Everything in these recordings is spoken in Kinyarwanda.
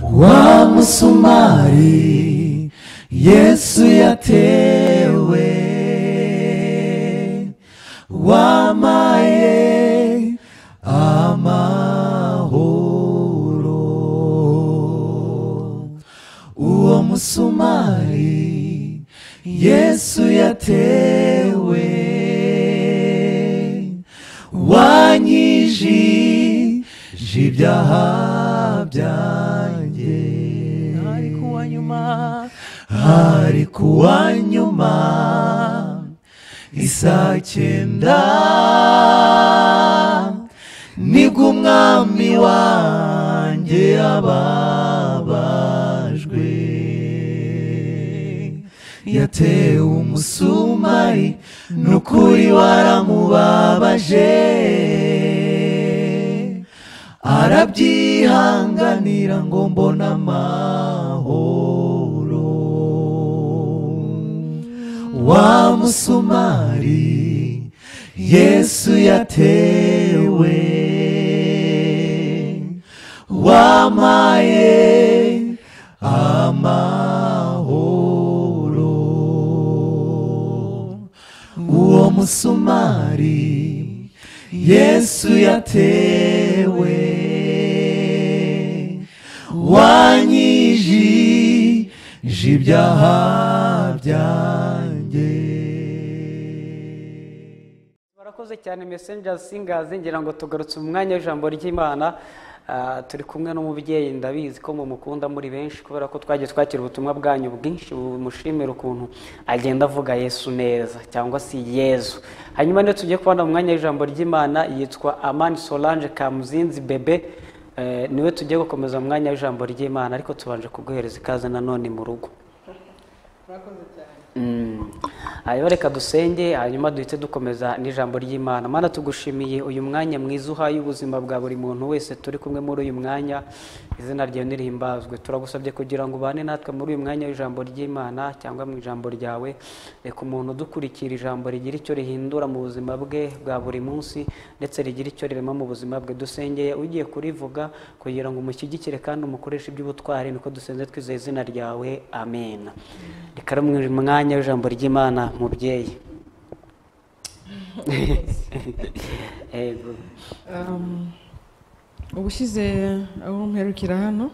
wa musumari Yesu yatewe wamaye amahoro. Uwo musumari Yesu yatewe wanyijije ibyaha byanjye. Hari kuwa nyuma isaa 9 nibwo umwami wanjye yababajwe. Yatewe umusumari n'ukuri waramubabaje, arabyihanganira ngo mbone amahoro. Wa musumari Yesu yatewe wamaye amahoro. Uwo musumari Yesu yatewe wanyijije ibyaha byanjye. Barakoze cyane Messengers Singers, ngira ngo tugarutse mu mwanya w'ijambo ry'Imana. Turi kumwe n'umubyeyi, ndabizi ko mumukunda muri benshi kubera ko twagiye twakira ubutumwa bwanyu bwinshi bumushimira ukuntu agenda avuga Yesu neza cyangwa si Yezu. Hanyuma ne tugiye kubona mu mwanya w'ijambo ry'Imana, yitwa Amani Solange Kamuzinzi Bebe. Niwe tugiye gukomeza mu mwanya w'ijambo ry'Imana, ariko tubanje kuguhereza ikaze nanone mu rugo. Murakoze cyane. Ayo reka dusenge hanyuma duhite dukomeza n'ijambo ry'Imana. Mana tugushimiye uyu mwanya mwiza uhaye ubuzima bwa buri muntu wese turi kumwe muri uyu mwanya, izina ryawe nirihimbazwe. Turagusabye kugira ngo ubane natwe muri uyu mwanya w'ijambo ry'Imana cyangwa mu ijambo ryawe. Reka umuntu dukurikira ijambo rigira icyo rihindura mu buzima bwe bwa buri munsi, ndetse rigira icyo rirema mu buzima bwe. Dusengeye ugiye kurivuga kugira ngo umushyigikire kandi umukoreshe iby'ubutwari, niko dusenze twizeye izina ryawe, amen. Reka mu mwanya w'ijambo ry'Imana mubyeyi. Ubushize aho mperukira hano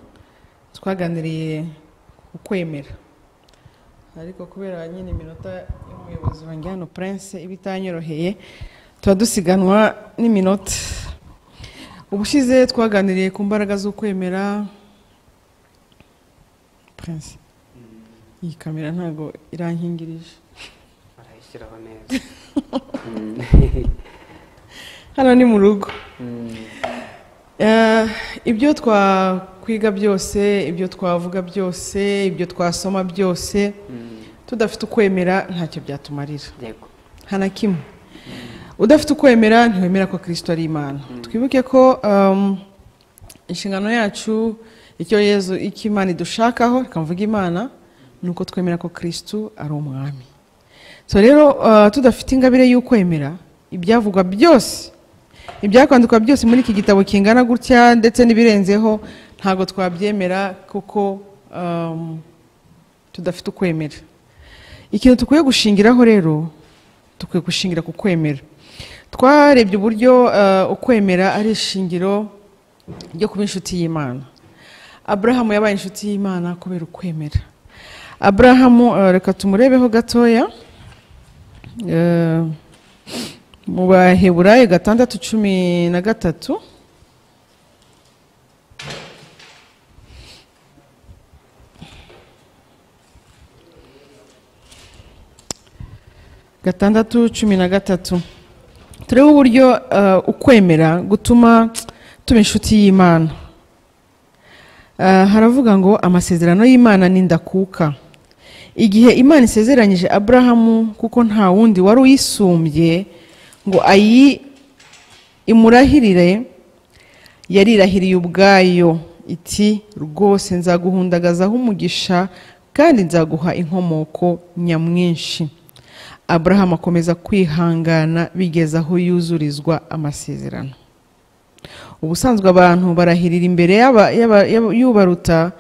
twaganiriye ukwemera, ariko kubera nyine iminota y'umuyobozi wanjye hano Prince ibitanyoroheye tuba dusiganwa n'iminota. Ubushize twaganiriye ku mbaraga zo kwemera. Prince, iyi kamera ntago irankingirije. Arayishyiraho neza. Hano ni mu rugo. Ibyo twakwiga byose, ibyo twavuga byose, ibyo twasoma byose, tudafite ukwemera ntacyo byatumarira. Yego. Hana kimwe. Udafite ukwemera ntiwemera ko Kristo ari Imana. Twibuke ko inshingano yacu, icyo Yezu Imana idushakaho, ikamvuga Imana, nuko twemera ko Kristo ari umwami. So rero tudafite ingabire y'ukwemera, ibyavugwa byose, ibyakwandikwa byose muri iki gitabo kingana gutya ndetse n'ibirenzeho, ntago twabyemera kuko tudafite ukwemera. Ikintu tukwiye gushingiraho rero, tukwiye gushingira ku kwemera. Twarebye uburyo ukwemera ari ishingiro ryo kuba inshuti y'Imana. Abrahamu yabaye inshuti y'Imana kubera ukwemera. Abrahamu reka tumurebeho gatoya. Mu Baheburayo 6:13 6:13 turebe uburyo ukwemera gutuma tuba inshuti y'Imana. Haravuga ngo amasezerano y'Imana ni ndakuka. Igihe Imana isezeranyije Abrahamu, kuko nta wundi wari uyisumbye ngo imurahirire, yarirahiriye ubwayo iti rwose nzaguhundagazaho umugisha kandi nzaguha inkomoko nyamwinshi. Abrahamu akomeza kwihangana bigeza aho yuzurizwa amasezerano. ubusanzwe abantu barahirira imbere y'ubaruta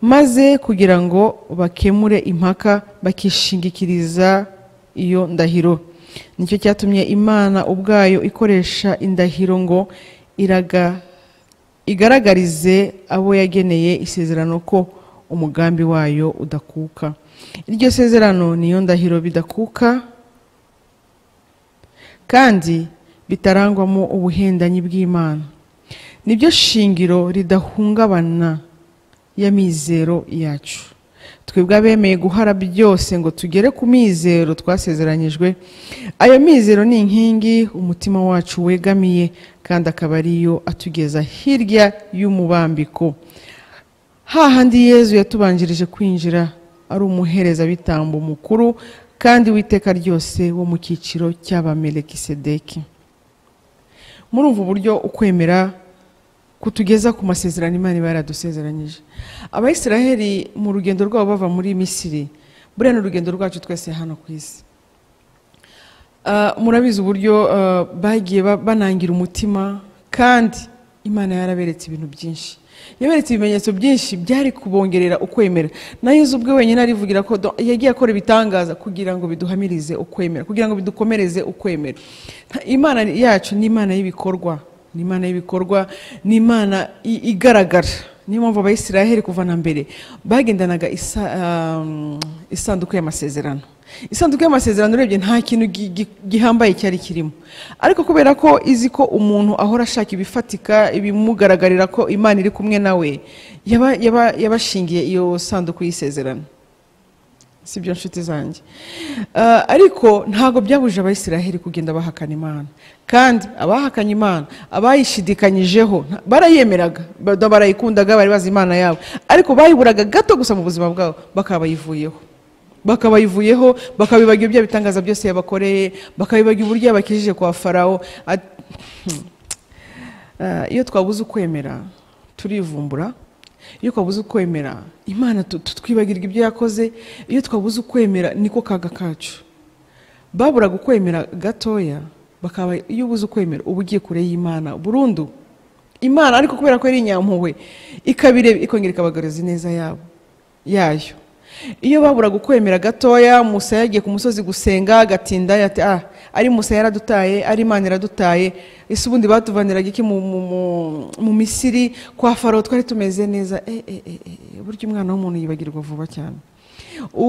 maze kugira ngo bakemure impaka bakishingikiriza iyo ndahiro. Nicyo cyatumye Imana ubwayo ikoresha indahiro ngo igaragarize abo yageneye isezerano ko umugambi wayo udakuka. Iryo sezerano niyo ndahiro bidakuka kandi bitarangwamo ubuhendanyi bw'Imana. Nibyo shingiro ridahungabana y'amizero yacu. Twebwe abemeye guhara byose ngo tugere ku mizero twasezeranyijwe, ayo mizero ni inkingi umutima wacu wegamiye kandi akaba ariyo atugeza hirya y'umubambiko, hahandi Yezu yatubanjirije kwinjira ari umuherezabitambo mukuru kandi w'iteka ryose wo mu cyiciro cy'Abamelekisedeki. Murumva uburyo ukwemera kutugeza ku masezerano Imana iba yaradusezeranyije. Abayisiraheli mu rugendo rwabo bava muri Misiri, buriya ni urugendo rwacu twese hano ku isi. Murabizi uburyo bagiye banangira umutima, kandi Imana yaraberetse ibintu byinshi, yaberetse ibimenyetso byinshi byari kubongerera ukwemera. Na Yezu ubwe wenyine arivugira ko yagiye akora ibitangaza kugira ngo biduhamirize ukwemera, kugira ngo bidukomereze ukwemera. Imana yacu ni Imana y'ibikorwa, ni Imana y'ibikorwa, ni Imana igaragara. Niyo mpamvu Abayisiraheli kuva na mbere bagendanaga isanduku y'amasezerano. Isanduku y'amasezerano urebye nta kintu gihambaye cyari kirimo, ariko kubera ko izi ko umuntu ahora ashaka ibifatika ibimugaragarira ko Imana iri kumwe nawe, yabashingiye iyo sanduku y'isezerano. Sibyo nshuti zanjye? Ariko ntago byabuje Abayisiraheli kugenda bahakana Imana, kandi abahakanye Imana, abayishidikanyijeho barayemeraga, barayikundaga, bari bazi Imana yabo, ariko bayiburaga gato gusa mu buzima bwabo bakabayivuyeho, bakabibagira ibyo bitangaza byose yabakoreye, bakabibagira uburyo yabakijije kwa Farawo. Iyo twabuze ukwemera turivumbura, iyo twabuze ukwemera Imana twibagirwa ibyo yakoze. Iyo twabuze ukwemera niko kaga kacu. Baburaga ukwemera gatoya, bakaba iyo ubuze ukwemera uba ugiye kure y'Imana burundu. Imana ariko kubera ko ari inyampuhwe, ikabireba ikongera ikabagaragaza neza yayo. Iyo baburaga ukwemera gatoya, Musa yagiye ku musozi gusenga, agatinda ati ari Musa yaradutaye, ari Imana iradutaye, ese ubundi batuvaniraga iki mu Misiri kwa Farawo twari tumeze neza. Burya umwana w'umuntu yibagirwa vuba cyane.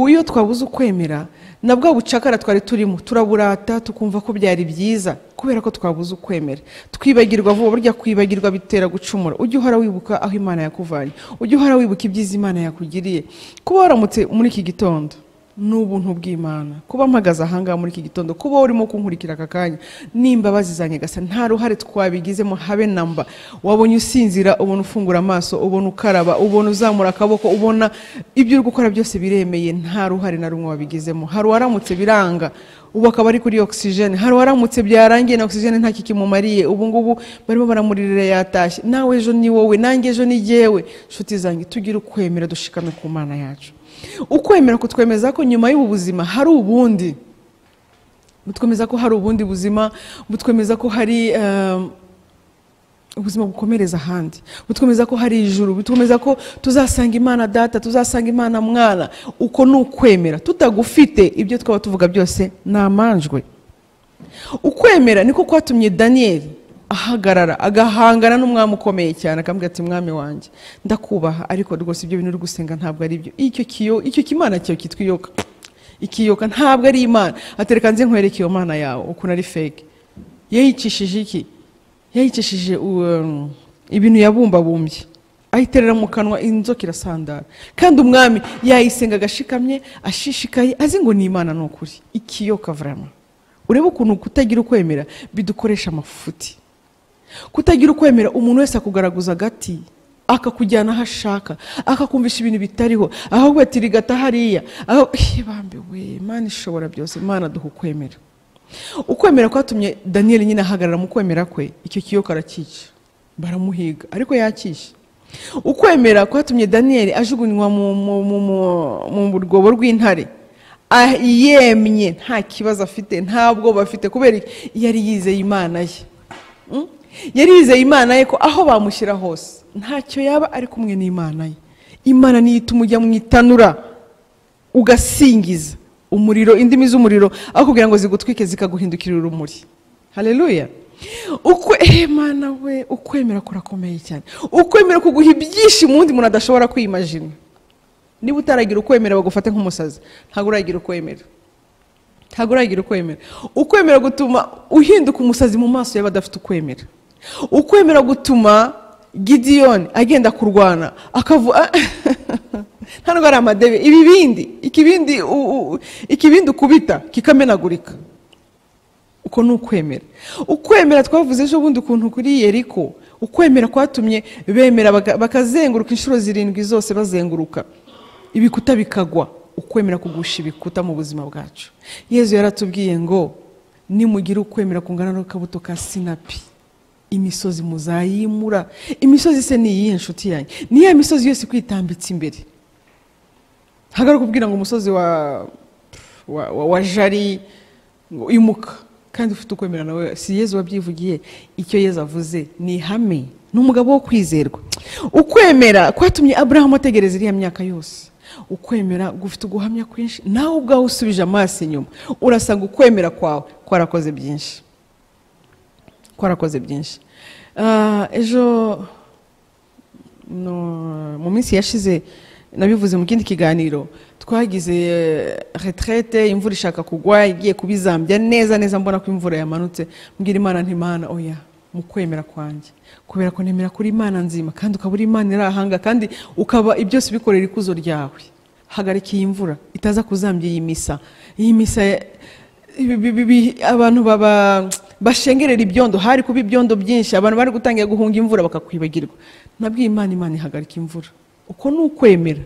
Iyo twabuze ukwemera na bwa bucakara twari turimo turaburata, tukumva ko byari byiza, kubera ko twabuze ukwemera twibagirwa vuba. Burya kwibagirwa bitera gucumura. Ujye uhora wibuka aho Imana yakuvanye, ujye uhora wibuka ibyiza Imana yakugiriye. Kuba waramutse muri iki gitondo n'ubuntu bw'Imana, kuba mpagaze ahangaha muri iki gitondo, kuba urimo kunkurikira aka kanya, n'imbabazi za Nyagasani, nta ruhare twabigizemo habe namba. Wabonye usinzira, ubona ufungura amaso, ubona ukaraba, ubona uzamura akaboko, ubona ibyo uri gukora byose biremeye, nta ruhare na rumwe wabigizemo. Hari waramutse biranga, ubu akaba ari kuri oxygene. Hari waramutse byarangiye na oxygene nta kikimumariye, ubu ngubu barimo baramuririra yatashye. Nawe ejo ni wowe, nanjye ejo ni jyewe. Nshuti zanjye, tugire ukwemera, dushikame ku Mana yacu. Ukwemera kutwemeza ko nyuma y'ubu buzima hari ubundi, butwemeza ko hari ubundi buzima, butwemeza ko hari ubuzima bukomereza ahandi, butwemeza ko hari ijuru, butwemeza ko tuzasanga Imana Data, tuzasanga Imana Mwana. Uko ni ukwemera. Tutagufite ibyo twaba tuvuga byose namanjwe. Ukwemera niko kwatumye Daniyeli ahagarara agahangana n'umwami ukomeye cyane, akambwira ati mwami wanjye ndakubaha, ariko rwose ibyo bintu uri gusenga ntabwo ari byo. Icyo kimana cyawe kitwiyoka, ikiyoka ntabwo ari Imana. Atereka nze nkwereke iyo Mana yawe ukuntu ari fake. Yayicishije iki? Yayicishije ibintu yabumbabumbye, ayiterera mu kanwa, inzoka irasandara. Kandi umwami yayisenga agashikamye, ashishikaye, azi ngo ni Imana n'ukuri. Ikiyoka vraiment. Urebe ukuntu kutagira ukwemera bidukoresha amafuti. Kutagira ukwemera, umuntu wese akugaragaza agati, akakujyana aho ashaka, akakumvisha ibintu bitariho, ahubwo ati rigata hariya, aho bambewe. Imana ishobora byose, Imana duha ukwemera. Ukwemera kwatumye Daniyeli nyine ahagarara mu kwemera kwe, icyo kiyoka arakica, baramuhiga ariko yakishe. Ukwemera kwatumye Daniyeli ajugunywa mu rwobo rw'intare, yemye, nta kibazo afite, nta bwoba afite, kubera yari yizeye Imana ye. yarizeye imana ye ko aho bamushyira hose ntacyo yaba ari kumwe n'imana ye. Imana niyo ituma ujya mu itanura ugasingiza umuriro, indimi z'umuriro aho kugira ngo zigutwike zikaguhindukira urumuri. Haleluya. Mana we, ukwemera kurakomeye cyane. Ukwemera kuguha ibyishimo undi muntu adashobora kwimagina. Niba utaragira ukwemera bagufate nk'umusazi, ntabwo uragira ukwemera. Ntabwo uragira ukwemera. Ukwemera gutuma uhinduka umusazi mu maso y'abadafite ukwemera. Ukwemera gutuma Gideon agenda kurwana akavuga ntabwo ari amadebe, ikibindi ukubita kikamenagurika. Uko ni ukwemera. Ukwemera twavuze ejo bundi ukuntu kuri Yeriko, ukwemera kwatumye bemera bakazenguruka inshuro 7 zose bazenguruka, ibikuta bikagwa. Ukwemera kugusha ibikuta mu buzima bwacu. Yesu yaratubwiye ngo nimugira ukwemera kungana n'akabuto ka sinapi, imisozi muzayimura. Imisozi se ni iyi nshuti yanjye, ni ya misozi yose kwitambitse imbere. Hagara kubwira ngo umusozi wa Jari imuka kandi ufite ukwemera nawe. Si Yesu wabyivugiye, icyo Yesu avuze ni ihame, n'umugabo wo kwizerwa. Ukwemera kwatumye Abraham ategereza iriya myaka yose. Ukwemera gufite uguhamya kwinshi, nawe ubwawe usubije amaso inyuma urasanga ukwemera kwawe kwarakoze byinshi. Ejo mu minsi yashize nabivuze mu kindi kiganiro, twagize retraite, imvura ishaka kugwa, igiye kubizambya neza mbona ko imvura yamanutse. Mbwira Imana nti Mana, oya, mu kwemera kwanjye, kubera ko nemera kuri Imana nzima kandi ukabura Imana irahanga kandi ukaba ibyose bikorera ikuzo ryawe. Hagarika iyi imvura itaza kuzambya iyi misa abantu bashengerera ibyondo. Hari kuba ibyondo byinshi, abantu bari gutangira guhunga imvura bakakwibagirwa. Nabwiye Imana ihagarika imvura. Uko ni ukwemera.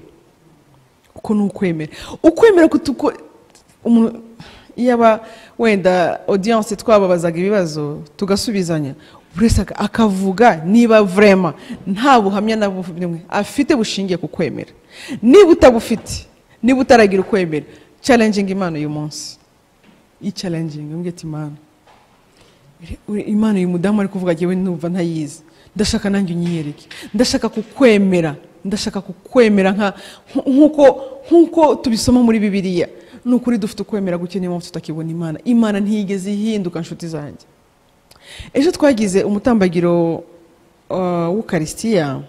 Ukwemera kutuko yaba wenda audience twababazaga ibibazo tugasubizanya, buri wese akavuga niba vraiment nta buhamya na bumwe afite bushingiye ku kwemera. Niba utabufite, niba utaragira ukwemera, challenging Imana uyu munsi. Challenging ngeti Imana uyu mudamu ari kuvuga jewe numva ntayizi, ndashaka nanjye unyiyereke, ndashaka kukwemera nkuko tubisoma muri Bibiliya. Nukuri dufite ukwemera gukeneye mu tutakibona Imana ntiyigeze ihinduka nshuti zanjye. Ejo twagize umutambagiro w'Ukaristiya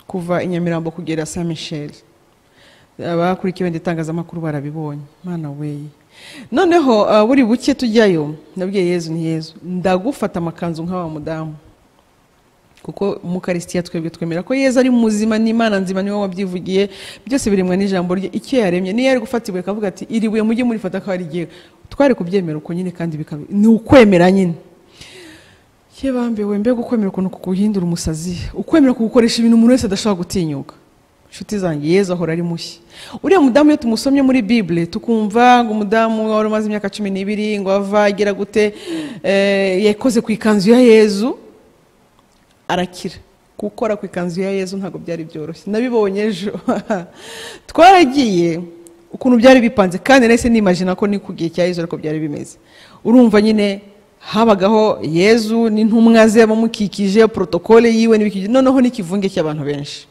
kuva Inyamirambo kugera Saint Michel. Abakurikiye itangazamakuru barabibonye. Mana we, noneho buri buke tujyayo nabwiye Yesu ni Yesu, ndagufata amakanzu nk'awa mudamu, kuko mu Ukaristiya twebwe twemera ko Yesu ari muzima, n'Imana nzima, niwe wabyivugiye, byose birimwa n'ijambo rye. Icyo yaremye niyo yari gufatibwe akavuga ati iribuye mujye murifata ko ari giye, twari kubyemera uko nyine kandi bikaba ni ukwemera nyine. Yebambewe mbega ukwemera ukuntu kuguhindura umusazi, ukwemera kugukoresha ibintu umuntu wese adashobora gutinyuka. Nshuti zanjye, Yesu ahora ari mushya. Uriya mudamu iyo tumusomye muri Bible tukumva ngo umudamu wari umaze imyaka 12 ngo avagira gute, yakoze ku ikanzu ya Yesu arakira. Gukora ku ikanzu ya Yesu ntabwo byari byoroshye, nabibonye ejo. Twaragiye ukuntu byari bipanze kandi nese nimagina ko ni kugiye cya Yesu ariko byari bimeze. Urumva nyine habagaho Yesu n'intumwa ze bamukikije, protokole yiwe n'ibikije, noneho n'ikivunge cy'abantu benshi.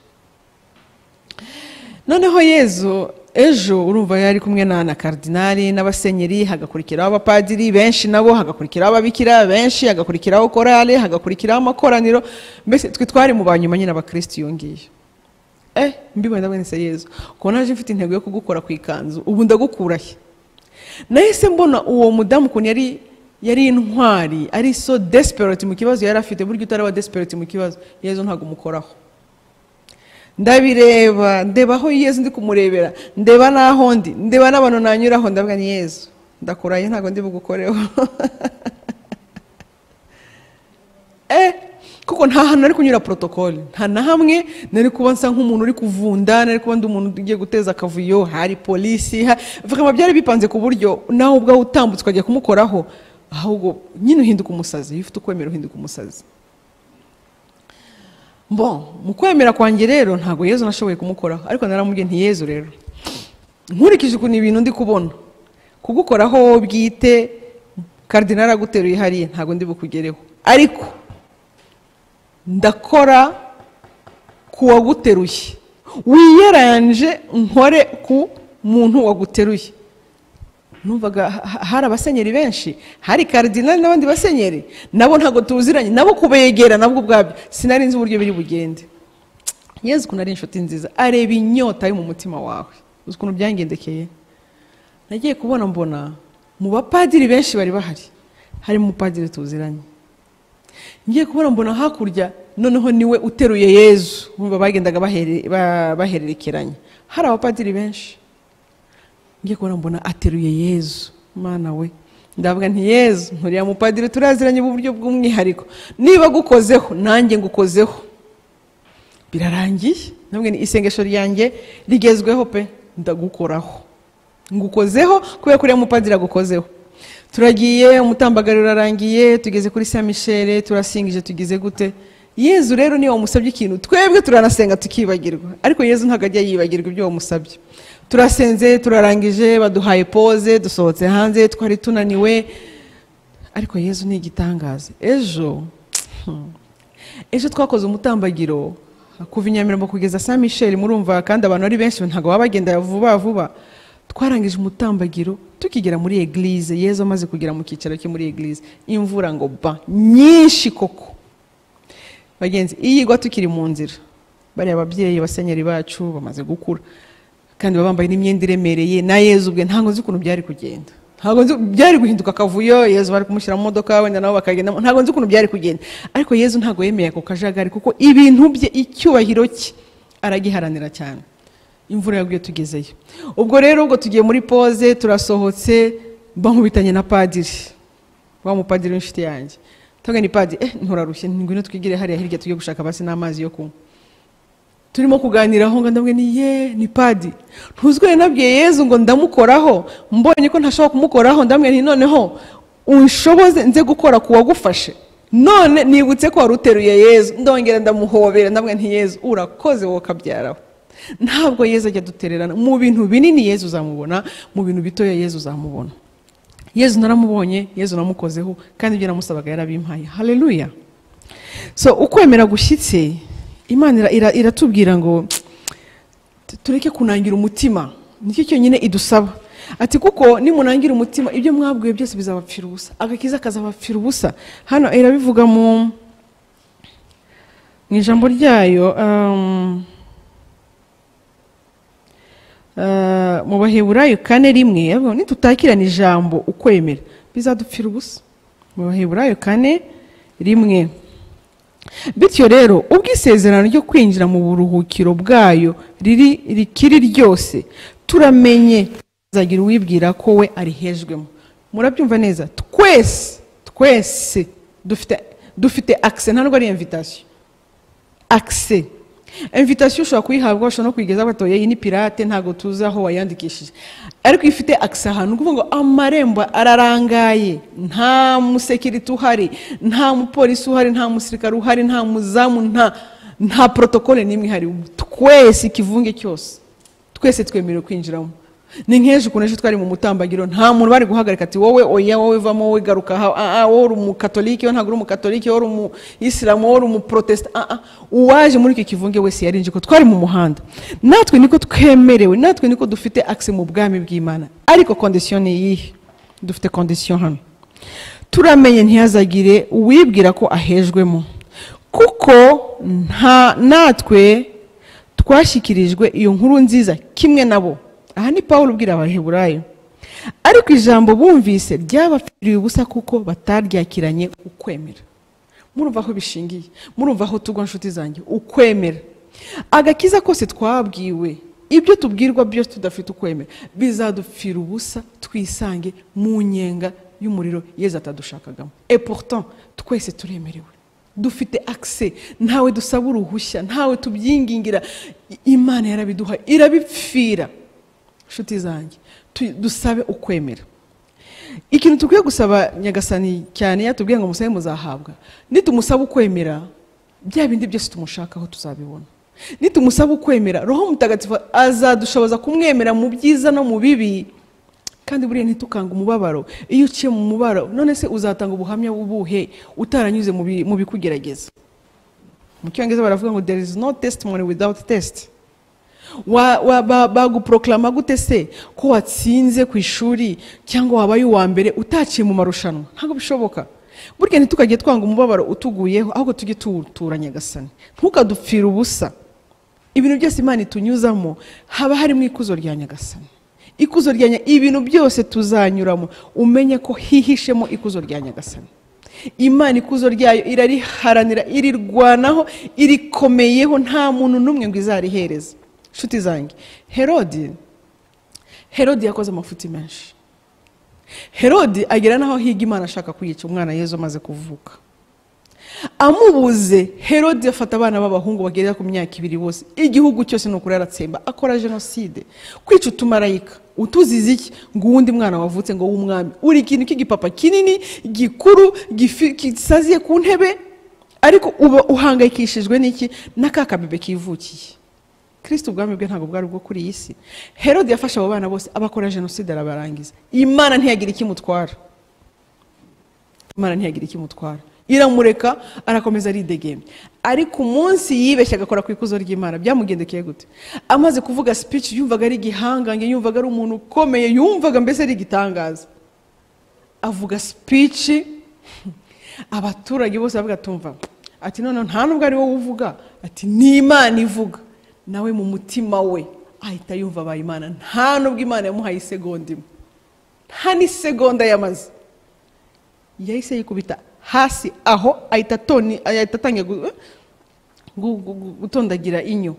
Noneho Yesu ejo urumva yari kumwe na kardinali n'abasenyeri, hagakurikiraho abapadiri benshi, nabo hagakurikiraho ababikira benshi, hagakurikiraho korale, hagakurikiraho amakoraniro. Mbese twe twari mu banyuma nyine abakristo yongiye. Mbibona ndabone se Yesu ko naje mfite intego yo kugukora ku ikanzu, ubu ndagukurahe. Nahise mbona uwo mudamu kun yari intwari, ari so desperate mu kibazo yari afite. Buryo utarawa desperate mu kibazo, Yesu ntago mukoraho. Ndabireba, ndebaho Yesu ndi kumurebera, ndeba naho ndi, ndeba n'abantu nanyuraho, ndavuga ni Yesu, ndakuraye ntago ndi bugukoreho. Kuko nta hantu nari kunyura protokole, nta na hamwe nari kuba nsa nk'umuntu uri kuvunda, nari kuba ndi umuntu ugiye guteza akavuyo, hari polisi, vuga byari bipanze ku buryo naho ubwo utambutse ukajya kumukoraho, ahubwo nyine uhinduka umusazi. Iyo ufite ukwemera uhinduka umusazi. Mu kwemera kwanjye rero ntago Yesu nashoboye kumukoraho, ariko naramubwiye nti Yesu rero nkurikije ukuntu ibintu ndi kubona kugukoraho bwite, kardinali aguteruye hariya ntago ndi bukugereho, ariko ndakora ku waguteruye, wiyeranje nkore ku muntu waguteruye. Numvaga hari abasenyeri benshi, hari karidinali n'abandi basenyeri, nabo ntago tuziranye, nabo kubegera nabwo ubwabyo sinari nzi uburyo biri bugende. Yezu kunari inshuti nziza, areba inyota yo mu mutima wawe. Uzi ukuntu byangendekeye? Nagiye kubona mbona mu bapadiri benshi bari bahari, hari mu padiri tuziranye. Ngiye kubona mbona hakurya noneho niwe uteruye Yezu, umva bagendaga bahererekeranye. Hari abapadiri benshi. Ngiye kubona mbona ateruye Yezu. Mana we, ndavuga nti Yezu, nturiya mupadiri turaziranye mu buryo bw'umwihariko, niba gukozeho nanjye ngukozeho. Birarangiye, nabwo ni isengesho ryanjye rigezweho pe, ndagukoraho, ngukozeho kubera kuriya mupadiri agukozeho. Turagiye, umutambagaro urarangiye, tugeze kuri Saint Michel, turasingije, tugize gute. Yezu rero niwe wamusabye ikintu, twebwe turanasenga tukibagirwa, ariko Yezu ntago ajya yibagirwa ibyo wamusabye. Turasenze, turarangije, baduhaye pause, dusohotse hanze, twari tunaniwe, ariko Yezu ni igitangaza. Ejo twakoze umutambagiro kuva Nyamirambo kugeza Saint Michel, murumva kandi abantu ari benshi ntago babagenda vuba vuba. Twarangije umutambagiro tukigera muri eglise, Yezu amaze kugera mu kicaro cye muri eglise, imvura ngo ba nyinshi koko. Bagenzi, iyigwa tukiri mu nzira, bari ababyeyi basenyeri bacu bamaze gukura kandi babambaye n'imyenda iremereye, na Yezu ubwe ntago nzi ukuntu byari kugenda, ntago nzi byari guhinduka kavuyo. Yezu bari kumushyira mu modoka wenda nabo bakagenda, ntago nzi ukuntu byari kugenda, ariko Yezu ntago yemeye ako kajagari kuko ibintu bye, icyubahiro cye aragiharanira cyane. Imvura yaguye tugezeyo. Ubwo rero ubwo tugiye muri pause, turasohotse, bankubitanye na padiri, wa mupadiri w'inshuti yanjye. Taga ni padiri, nturarushye, ngwino twigire hariya hirya tugiye gushaka basi n'amazi yo kunywa. Turimo kuganiraho ngo ndabwe ni padiri. Ntuzwe nabwiye Yezu ngo ndamukoraho, mbonye ko ntashobora kumukoraho, ndamwe nti noneho unshoboze nze gukora ku wagufashe. None nibutse ko waruteruye Yezu, ndongera ndamuhobera, ndamwe nti Yezu urakoze wowe kabyaraho. Ntabwo Yezu ajya dutererana, mu bintu binini Yezu uzamubona, mu bintu bitoya Yezu uzamubona. Yezu naramubonye, Yezu namukozeho, kandi ibyo namusabaga yarabimpaye. Haleluya. So ukwemera gushyitse, Imana iratubwira ngo tureke kunangira umutima, nicyo cyonyine idusaba. Ati kuko nimunangira umutima ibyo mwabwiye byose bizabapfira ubusa, agakiza kazabapfira ubusa. Hano irabivuga mu ijambo ryayo, mu Baheburayo 4:1, nitutakirana ijambo ukwemera bizadupfira ubusa. Mu Baheburayo 4:1. Bityo rero ubwo isezerano ryo kwinjira mu buruhukiro bwayo rikiri ryose, turamenye zagira uwibwira ko we arihejwemo. Murabyumva neza? Twese dufite accès, ntabwo ari invitation. Accès. Invitation ushobora kuyihabwa, ushobora no kwigeza batoye iyi ni pirate, ntago tuzi aho wayandikishije, ariko ifite access ahantu, kuvuga ngo amarembo ararangaye, nta musekirite uhari, nta mupolisi uhari, nta musirikare uhari, nta muzamu, nta protocole n'imwe ihari. Twese ikivunge cyose, twese twemerewe kwinjiramo. Ni nk'ejo ukuntu ejo twari mu mutambagiro, nta muntu bari guhagarika ati wowe oya, wowe vamo, wowe garuka, wowe uri umukatolike, wowe ntabwo uri umukatolike, wowe uri umuyisilamu, wowe uri umuprotestant. Uwaje muri icyo kivunge wese yarinje ko twari mu muhanda. Natwe niko twemerewe, natwe niko dufite accès mu bwami bw'Imana, ariko condition ni iyihe? Dufite condition hano. Turamenye ntiyazagire uwibwira ko ahejwemo, kuko natwe twashyikirijwe iyo nkuru nziza kimwe nabo. Aha ni Pawulo ubwira Abaheburayo. Ariko ijambo bumvise ryabapfiriye ubusa kuko bataryakiranye ukwemera. Murumva aho bishingiye, murumva aho tugwa nshuti zanjye, ukwemera. Agakiza kose twabwiwe, ibyo tubwirwa byose tudafite ukwemera, bizadupfira ubusa, twisange mu nyenga y'umuriro Yezu atadushakagamo. Et pourtant twese turemerewe, dufite accès, ntawe dusaba uruhushya, ntawe tubyingingira. Imana yarabiduha, irabipfira. Nshuti zanjye, dusabe ukwemera. Ikintu tukwiye gusaba Nyagasani cyane, yatubwiye ngo musabe muzahabwa. Nitumusaba ukwemera, bya bindi byose tumushakaho tuzabibona. Nitumusaba ukwemera, Roho Mutagatifu azadushoboza kumwemera mu byiza no mu bibi, kandi buriya ntitukanga umubabaro. Iyo uciye mu mubabaro, none se uzatanga ubuhamya bubuhe utaranyuze mu bikugerageza? mu cyongereza baravuga ngo there is no testimony without test. Baguproklama gute se ko watsinze ku ishuri cyangwa wabaye uwa mbere utaciye mu marushanwa? Ntabwo bishoboka. Burya ntitukajye twanga umubabaro utuguyeho, ahubwo tujye tuwutura Nyagasani. Ntukadupfira ubusa. Ibintu byose Imana itunyuzamo haba harimo ikuzo rya Nyagasani. Ikuzo rya ibintu byose tuzanyuramo umenye ko hihishemo ikuzo rya Nyagasani. Imana ikuzo ryayo irariharanira, irirwanaho, irikomeyeho, nta muntu n'umwe ngo izarihereza. Nshuti zanjye, Herodi yakoze amafuti menshi. Herodi agera naho higa Imana ashaka kuyica umwana Yesu amaze kuvuka. Amubuze, Herodi afata abana b'abahungu bagera ku myaka 2 bose, igihugu cyose no kurara tsemba, akora genocide, kwica utumarayika. Utuzize iki ngo uwundi mwana wavutse ngo w'umwami, uri ikintu k'igipapa kinini gikuru gisaziye ku ntebe, ariko uba uhangayikishijwe n'iki n'akakabebe kivukiye. Kristo ubwami bwe ntabwo bwari bwo kuri iyi si. Herodi yafashe abo bana bose abakora genocide arabarangiza. Imana ntiyagira ikimutwara. Imana ntiyagira ikimutwara. Iramureka arakomeza aridegembye. Ariko umunsi yibeshya agakora ku ikuzo ry'Imana byamugendekeye gute? Amaze kuvuga speech yumvaga ari gihangange, yumvaga ari umuntu ukomeye, yumvaga mbese ari gitangaza. Avuga speech abaturage bose bavuga tumva. Ati none nta nubwo ari wowe uvuga, ati ni Imana ivuga. Nawe mu mutima we ahita yumva ba Imana, nta nubwo Imana yamuhaye isegonda imwe, nta ni segonda yamaze. Yahise yikubita hasi aho ahita atangiye gutondagira inyo,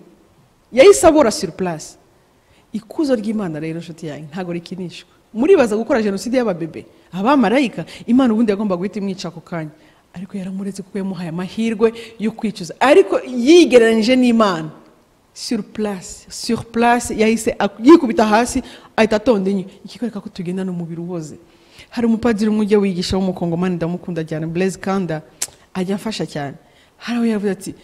yahise abora sur place. Ikuzo ry'Imana rero nshuti yanjye ntago rikinishwa. Muribaza gukora genocide y'ababebe, abamarayika, Imana ubundi yagomba guhita imwica ako kanya, ariko yaramuretse kuko yamuhaye amahirwe yo kwicuza. Ariko yigereranije n'Imana, sur place yahise yikubita hasi ahita atonda inyo, ikikwereka ko tugenda no mubiri uboze. Hari umupadiri umwe ujya wigisha w'umukongomani ndamukunda cyane, Blaise Kanda, ajya afasha cyane. Haraho yavuze ati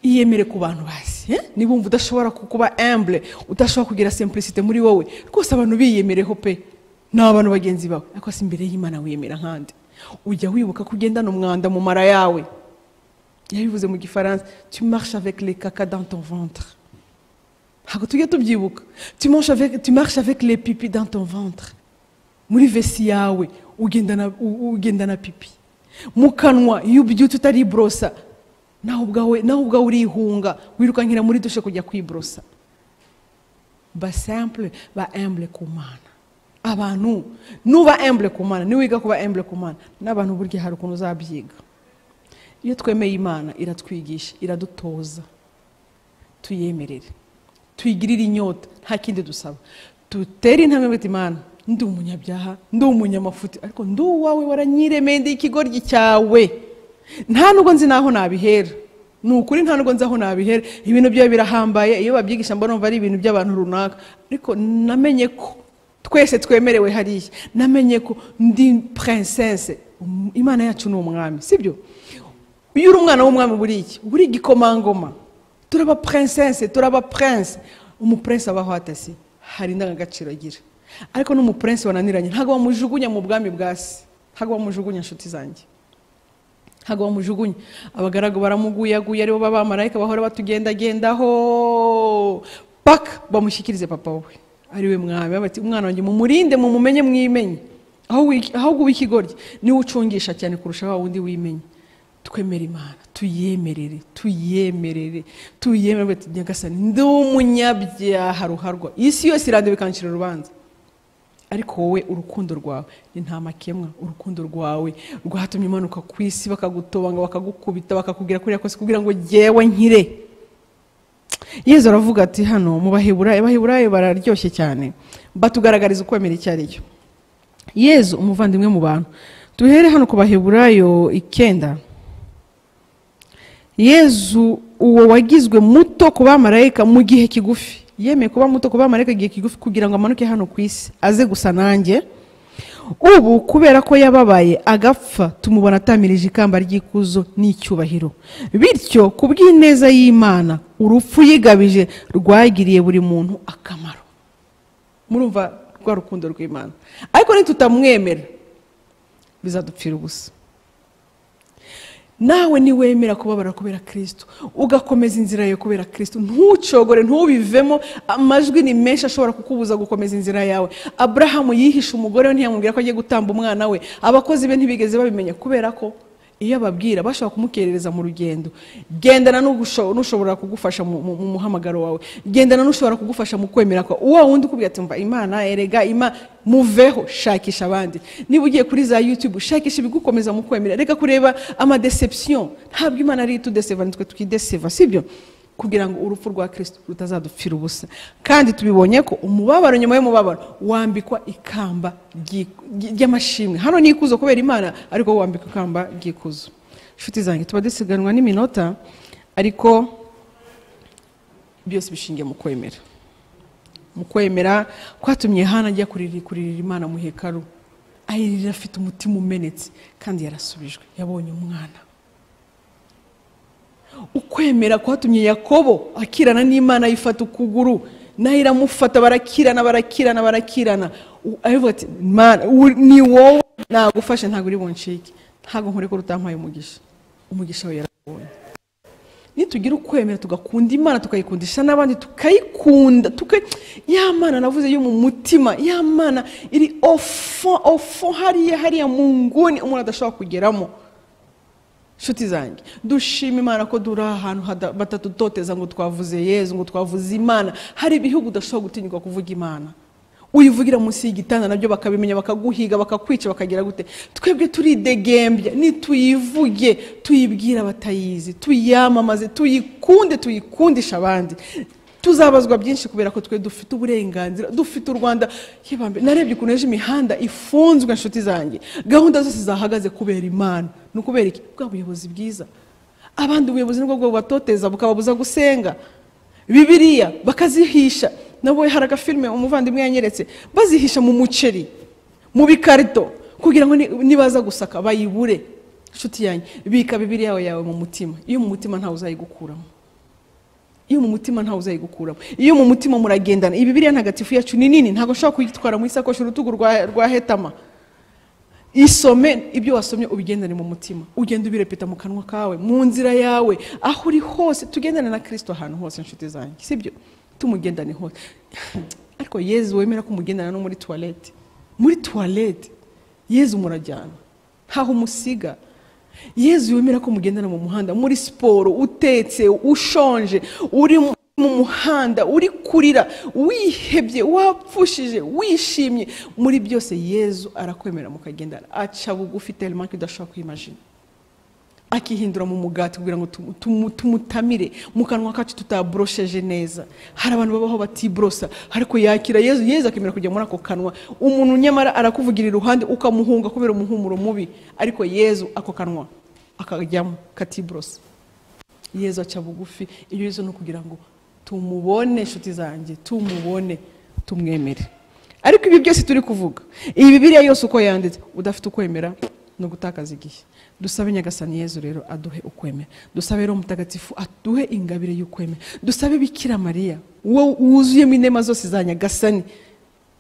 iyemere ku bantu basi, niba umva udashobora kuba humble, udashobora kugira simplicité muri wowe, rwose abantu biyemereho pe, n'abantu bagenzi bawe, ariko si imbere y'Imana wiyemera nkandi. Ujya wibuka kugendana umwanda mu mara yawe. Yabivuze mu Gifaransa, tu marches avec les caca dans ton ventre. Hago tujya tubyibuka, tu marches avec les pipi dans ton ventre. Muri vesi yawe ugendana pipi. Mu kanwa iyo ubyutse utari brosa, naho ubwawe urihunga, wirukankira muri dushe kujya kwibrosa. Ba simple, ba humble ku Mana. Abantu nuba humble ku Mana, ni wiga kuba humble ku Mana, n'abantu burya hari ukuntu uzabyiga. Iyo twemeye Imana iratwigisha, iradutoza. Tuyemerere, tuyigirire inyota, nta kindi dusaba. Tutere intambwe ngo Imana, ndi umunyabyaha, ndi umunyamafuti, ariko ndi uwawe, waranyiremeye, ndi ikigoryi cyawe. Nta nubwo nzi naho nabihera, ni ukuri nta nubwo nzi aho nabihera. Ibintu byawe birahambaye, iyo babyigisha mbona numva ari ibintu by'abantu runaka, ariko namenye ko twese twemerewe hariya. Namenye ko ndi princesse, Imana yacu ni umwami, sibyo? Iyo uri umwana w'umwami buri iki, buri gikomangoma, turaba princesse, turaba prince. Umuprince abaho atasi hari ndangagaciro agira, ariko n'umuprince wananiranye ntago bamujugunya mu bwami bwasi, ntago bamujugunya nshuti zanjye, ntago bamujugunya. Abagaragu baramuguyaguye, aribo b'abamarayika bahora batugendagendaho paka bamushyikirize papa we ariwe mwami. Bati umwana wanjye mumurinde, mumumenye, mwimenye, aho guba ikigoryi niwe ucungisha cyane kurusha wa wundi wimenye. Twemere Imana, tuyemerere bati Nyagasani, ndi umunyabyaha ruharwa, isi yose irande bikancira urubanza, ariko wowe urukundo rwawe ni nta makemwa. Urukundo rwawe rwatumye imanuka ku isi, bakagutobanga, bakagukubita, bakakubwira kuriya kose kugira ngo jyewe nkire. Yesu aravuga ati hano mu Baheburayo bararyoshye cyane, batugaragariza ukwemera icyo ari cyo. Yesu umuvandimwe mu bantu. Duhere hano ku Baheburayo 9. Yesu uwo wagizwe muto ku bamarayika mu gihe kigufi, yemeye kuba muto ku bamarayika igihe kigufi kugira ngo amanuke hano ku isi aze gusa nanjye. Ubu kubera ko yababaye agapfa, tumubona atamirije ikamba ry'ikuzo n'icyubahiro. Bityo kubw'ineza y'Imana urupfu yigabije rwagiriye buri muntu akamaro. Murumva rwa rukundo rw'Imana. Ariko nitutamwemera bizadupfira ubusa. nawe niwemera kubabara kubera Kristo ugakomeza inzira yawe kubera Kristo, ntucogore ntubivemo. Amajwi ni menshi ashobora kukubuza gukomeza inzira yawe. Abrahamu yihisha umugore we ntiyamubwira ko agiye gutamba umwana we, abakozi be ntibigeze babimenya kubera ko iyo ababwira bashobora kumukerereza mu rugendo. Gendana n'ushobora kugufasha mu muhamagaro wawe, gendana n'ushobora kugufasha mu kwemera ko uwo wundi ukubwira ati mva Imana erega muveho, shakisha abandi. Niba ugiye kuri za YouTube shakisha ibigukomeza mu kwemera, reka kureba ama deception. Ntabwo Imana ari tudeseva, nitwe tukideseva, sibyo? Kugira ngo urupfu rwa Kristo rutazadupfira ubusa. Kandi tubibonye ko umubabaro nyuma y'umubabaro wambikwa ikamba ry'amashimwe. Hano ni ikuzo kubera Imana, ariko wambikwa ikamba ry'ikuzo. Nshuti zanjye, tuba dusiganwa n'iminota, ariko byose bishingiye mu kwemera. Mu kwemera kwatumye Hana ajya kuririra Imana mu hekaru, ayirira afite umutima umenetse, kandi yarasubijwe, yabonye umwana. Ukwemera kwatumye Yakobo akirana n'Imana, yifata ukuguru nayo iramufata, barakirana. Avuga ati Mana ni wowe nagufashe, ntabwo uri buncike, ntabwo nkore ko rutampaye umugisha we yarabonye. Nitugira ukwemera tugakunda Imana, tukayikundisha n'abandi, tukayikunda, ya Mana navuze yo mu mutima, ya Mana iri ofo hariya mu nguni umuntu adashobora kugeramo. Nshuti zanjye, dushima Imana ko duri ahantu batatutoteza ngo twavuze Yezu, ngo twavuze Imana. Hari ibihugu udashobora gutinyuka kuvuga Imana, uyivugira munsi y'igitanda nabyo bakabimenya, bakaguhiga, bakakwica, bakagira gute. Twebwe turidegembya, nituyivuge, tuyibwira abatayizi, tuyamamaze, tuyikundisha abandi. Tuzabazwa byinshi kubera ko twe dufite uburenganzira, dufite u Rwanda. Narebye ukuntu ejo imihanda ifunzwe, nshuti zanjye, gahunda zose zahagaze kubera Imana. Nukubera iki? Bwa buyobozi bwiza. Abandi ubuyobozi nibwo bwo batoteza bukababuza gusenga. Bibiliya bakazihisha. Nabo hari agafilme umuvandimwe yanyeretse, bazihisha mu muceri, mu bikarito, kugira ngo nibaza gusaka bayibure. Nshuti yanjye, bika Bibiliya yawe mu mutima. Iyo mu mutima ntawe uzayigukuramo. Iyo mu mutima muragendana. Bibiliya ntagatifu yacu ni nini, ntago ushobora kuyitwara mu isakoshi urutugu rwa hetama. Isome, ibyo wasomye ubigendane mu mutima, ugenda ubirepeta mu kanwa kawe, mu nzira yawe, aho uri hose. Tugendane na Kristo ahantu hose, nshuti zanjye, sibyo? Tumugendane hose. Ariko Yezu wemera ko umugendana no muri toilette, Yezu murajyana, ntaho umusiga. Yezu wemera ko mugendana mu muhanda, muri siporo, utetse, ushonje, uri mu muhanda, uri kurira, wihebye, wapfushije, wishimye, muri byose Yezu arakwemera mukagendana. Aca bugufi tellement que udashobora kwimagine, akihindura mu mugati kugira ngo tumutamire mu kanwa kacu tutabrosheje neza. Hari abantu babaho batibrosa, ariko yakira Yezu akemera kujya muri ako kanwa. Umuntu nyamara arakuvugira iruhande ukamuhunga kubera umuhumuro mubi, ariko Yezu ako kanwa akajyamo katibrosa. Yezu aca bugufi. Iyo Yezu no kugira ngo tumubone, nshuti zanjye, tumubone, tumwemere. Ariko ibi byose turi kuvuga, iyi Bibiliya yose uko yanditse, udafite ukwemera no gutakaza igihe. Dusabe Nyagasani Yezu rero aduhe ukwemera. Dusabe Roho Mutagatifu aduhe ingabire y'ukwemera. Dusabe Bikira Mariya wuzuyemo inema zose za Nyagasani.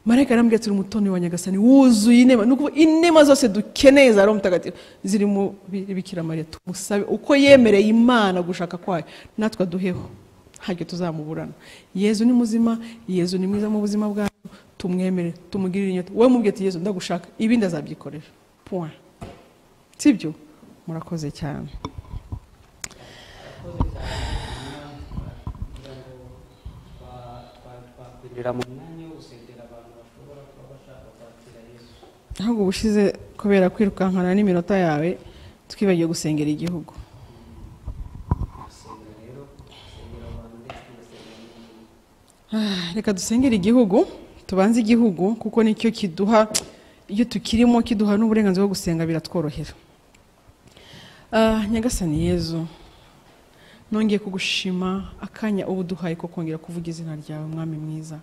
Marayika arambwira ati umutoni wa Nyagasani wuzuye inema. Nuko inema zose dukeneye za Roho Mutagatifu ziri mu Bikira Mariya. Tumusabe uko yemereye Imana gushaka kwayo, natwe aduheho, hajye tuzamuburana. Yezu ni muzima, Yezu ni mwiza mu buzima bwacu, tumwemere, tumugirire inyota. Wowe mubwire ati Yezu ndagushaka, ibindi azabyikorera. Point. Sibyo? Murakoze cyane. Ahubwo ubushize kubera kwirukankana n'iminota yawe twibagiye gusengera igihugu. Reka dusengera igihugu, tubanze igihugu kuko nicyo kiduha, iyo tukirimo kiduha n'uburenganzira bwo gusenga biratworohera. Nyagasani Yezu, nongeye kugushima akanya ubu duhaye ko kongera kuvuga izina ryawe, mwami mwiza.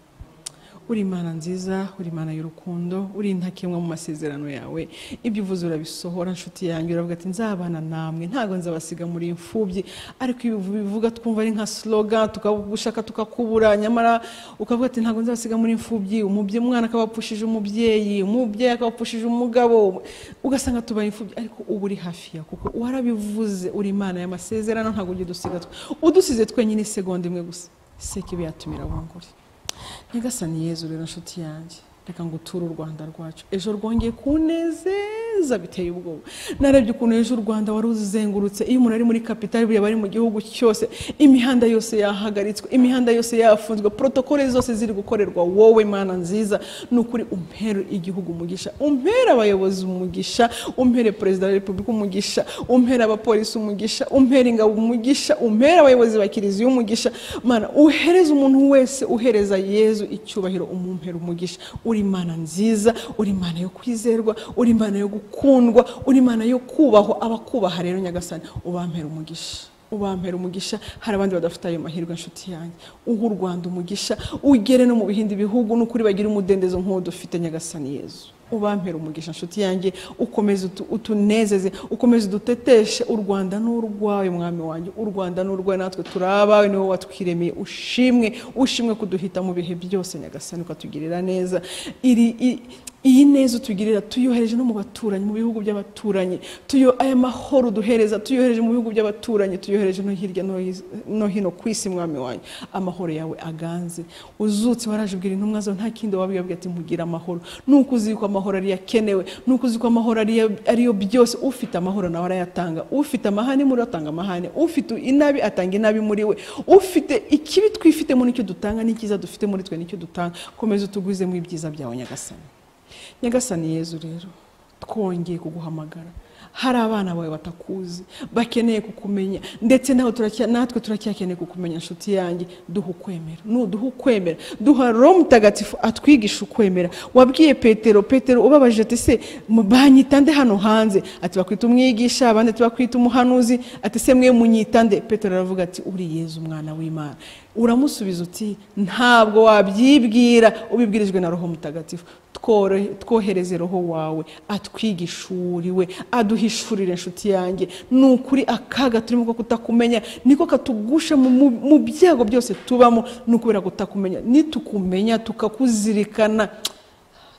uri Imana nziza, uri Imana y'urukundo, uri intakemwa mu masezerano yawe. Ibyo uvuze urabisohora nshuti yanjye, uravuga ati nzabana namwe, ntago nzabasiga muri imfubyi. Ariko iyo bivuga twumva ari nka slogan, tukagushaka tukakubura, nyamara ukavuga ati ntago nzabasiga muri imfubyi. Umwana akabapfushije umubyeyi, umubyeyi akabapfushije umugabo, ugasanga tubaye imfubyi. Ariko uba uri hafi ya, kuko warabivuze, uri Imana y'amasezerano, ntago ujye dusiga udusize twenyine isegonda imwe gusa, sekibi yatumira bunguri. Nyagasani Yezu rero nshuti yanjye, reka ngo uture u Rwanda rwacu. Ejo rwongeye kunezeza biteye ubwoba. Narebye ukuntu ejo u Rwanda wari uzengurutse, iyo umuntu ari muri kapitali buriya bari mu gihugu cyose, imihanda yose yahagaritswe, imihanda yose yafunzwe, protokole zose ziri gukorerwa. Wowe Mana nziza, nukuri umpere igihugu umugisha, umpere abayobozi umugisha, umpere Perezida wa Repubulika umugisha, umpere abapolisi umugisha, umpere ingabo umugisha, umpere abayobozi ba Kiliziya umugisha. Mana uhereze umuntu wese uhereza Yezu icyubahiro, umumpere umugisha. Uri Imana nziza, uri Imana yo kwizerwa, uri Imana yo gukundwa, uri Imana yo kubahwa. Abakubaha rero Nyagasani ubampera umugisha, ubampera umugisha. Hari abandi badafite ayo mahirwe nshuti yanjye, uha u Rwanda umugisha, ugere no mu bihindi bihugu, n'ukuri bagira umudendezo nk'uwo dufite Nyagasani Yezu. Ubampera umugisha nshuti yanjye, ukomeze utunezeze, ukomeze uduteteshe. U Rwanda n'urwawe mwami wanjye, u Rwanda n'urwawe, natwe turabawe, niwe watwiremeye. Ushimwe kuduhita mu bihe byose Nyagasani, ukatugirira neza. Iyi neza utugirira tuyohereje no mu baturanyi, mu bihugu by'abaturanyi. Aya mahoro duhereza tuyohereje mu bihugu by'abaturanyi, tuyohereje no hirya no hino ku isi mwami wanjye. Amahoro yawe aganze. Uzutse waraje ubwira intumwa zawe, nta kindi wabibabwira ati mugira amahoro. Nuko uzi ko amahoro ari yakenewe, nuko uzi ko amahoro ariyo byose. Ufite amahoro nawe arayatanga, ufite amahane muri atanga amahane, ufite inabi atanga inabi muri we, ufite ikibi twifitemo nicyo dutanga, n'ikiza dufite muri twe nicyo dutanga. Komeza utugwize mu ibyiza byawe Nyagasani. Nyagasani Yezu rero twongeye kuguhamagara. Hari abana bawe batakuzi, bakeneye kukumenya, ndetse natwe turacyakeneye kukumenya nshuti yanjye. Duha ukwemera, nuduha ukwemera, duha Roho Mutagatifu atwigisha ukwemera. Wabwiye Petero ubabajije ati se banyita nde hano hanze? Ati bakwita umwigisha, abandi ati bakwita umuhanuzi. Ati se mwe munyita nde? Petero aravuga ati uri Yezu umwana w'Imana. Uramusubiza uti ntabwo wabyibwira, ubibwirijwe na Roho Mutagatifu. Twohereze Roho wawe atwigishuriwe, aduhishurire nshuti yanjye. Nukuri akaga turimo ko kutakumenya niko katugusha mu byago byose tubamo, nukubera kutakumenya. Nitukumenya tukakuzirikana,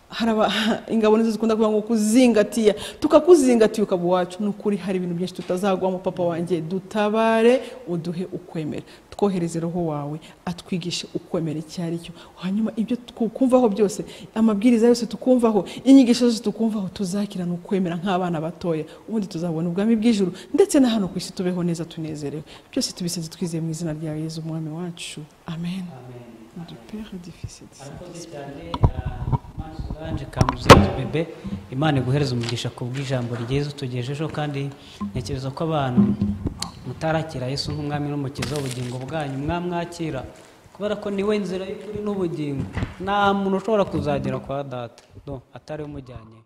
haraba ingabo nizo zikunda kuvuga ngo kuzingatiya, tukakuzingatiye ukaba wacu. Nukuri hari ibintu byinshi tutazagwamo. Papa wanjye dutabare, uduhe ukwemera. Twohereze Roho wawe atwigishe ukwemera icyo ari cyo, hanyuma ibyo tukumvaho byose, amabwiriza yose tukumvaho, inyigisho zose tukumvaho, tuzakirana ukwemera nk'abana batoya. Ubundi tuzabona ubwami bw'ijuru, ndetse na hano ku isi tubeho neza tunezerewe. Byose tubiseze twizeye mu izina rya Yezu umwami wacu, amen. Du Père difficile. Anje kamuzenze bebe, Imana iguhereza umugisha ku bw'ijambo ryezu tugejejeho. Kandi ntekereza ko abantu mutarakira Yesu nk'umwami n'umukiza w'ubugingo bwanyu mwamwakira, kubera ko niwe nzira y'ukuri n'ubugingo. Nta muntu ushobora kuzagera kwa Data atari umujyanye.